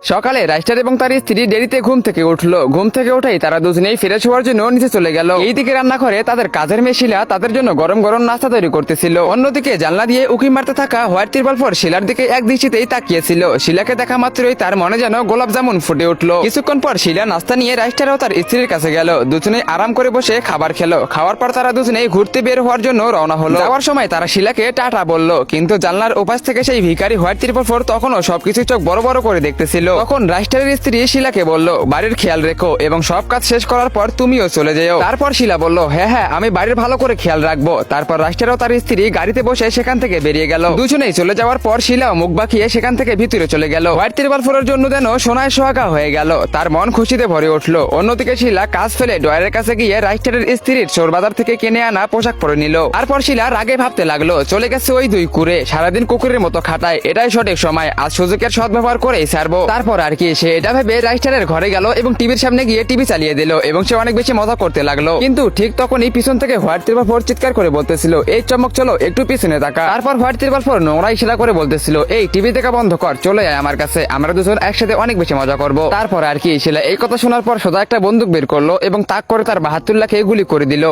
সকালে রাইস্টার এবং তার স্ত্রী দেরিতে ঘুম থেকে উঠলো। ঘুম থেকে উঠেই তারা দুজনেই ফ্রেশ হওয়ার জন্য নিচে চলে গেল। এইদিকে রান্না করে তাদের কাজের মেয়ে শিলা তাদের জন্য গরম গরম নাস্তা তৈরি করতেছিল। অন্যদিকে জানলা দিয়ে উকি মারতে থাকা হোয়াইট ত্রিপল ফোর শিলার দিকে এক দৃষ্টিতেই তাকিয়েছিল। শিলাকে দেখা মাত্রই তার মনে যেন গোলাপ জামুন ফুটে উঠলো। কিছুক্ষণ পর শিলা নাস্তা নিয়ে রাইস্টার ও তার স্ত্রীর কাছে গেল। দুজনেই আরাম করে বসে খাবার খেলো। খাওয়ার পর তারা দুজনেই ঘুরতে বের হওয়ার জন্য রওনা হলো। যাওয়ার সময় তারা শিলাকে টাটা বলল, কিন্তু জানলার ওপাশ থেকে সেই ভিখারি হোয়াইট ত্রিপল ফোর তখনও সবকিছু চোখ বড় বড় করে দেখতেছিল। তখন রাইস্টারের স্ত্রী শিলাকে বলল, বাড়ির খেয়াল রেখো এবং সব কাজ শেষ করার পর তুমিও চলে যেও। তারপর শিলা বলল, হ্যাঁ হ্যাঁ আমি বাড়ির ভালো করে খেয়াল রাখবো। তারপর রাইস্টার ও তার স্ত্রী গাড়িতে বসে সেখান থেকে বেরিয়ে গেল। দুজনেই চলে যাওয়ার পর শিলাও মুখ বাঁকিয়ে সেখান থেকে ভিতরে চলে গেল। হোয়াইট ত্রিপল ফোরের জন্য যেন সোনায় সোহাগা হয়ে গেল। তার মন খুশিতে ভরে উঠলো। অন্যদিকে শিলা কাজ ফেলে ডয়ারের কাছে গিয়ে রাইস্টারের স্ত্রীর চোর বাজার থেকে কিনে আনা পোশাক পরে নিল। তারপর শিলা রাগে ভাবতে লাগলো, চলে গেছে ওই দুই কুকুরে, সারাদিন কুকুরের মতো খাটায়, এটাই সঠিক সময়, আজ সুযোগের সদ্ব্যবহার করেই ছাড়বো। তারপর আর কি, সে এটা ভেবে রাইস্টারের ঘরে গেল এবং টিভির সামনে গিয়ে টিভি চালিয়ে দিল এবং সে অনেক বেশি মজা করতে লাগলো। কিন্তু ঠিক তখনই পিছন থেকে হোয়াইট ত্রিপল ফোর চিৎকার করে বলতেছিল, এই চমক চলো একটু পিছনে তাকা। তারপর হোয়াইট ত্রিপল ফোর নোংরা ইশারা করে বলতেছিল, এই টিভি দেখা বন্ধ কর, চলে আয় আমার কাছে, আমরা দুজন একসাথে অনেক বেশি মজা করবো। তারপর আর কি, শিলা এই কথা শোনার পর সোজা একটা বন্দুক বের করলো এবং তাক করে তার ৭২ লাখে গুলি করে দিল।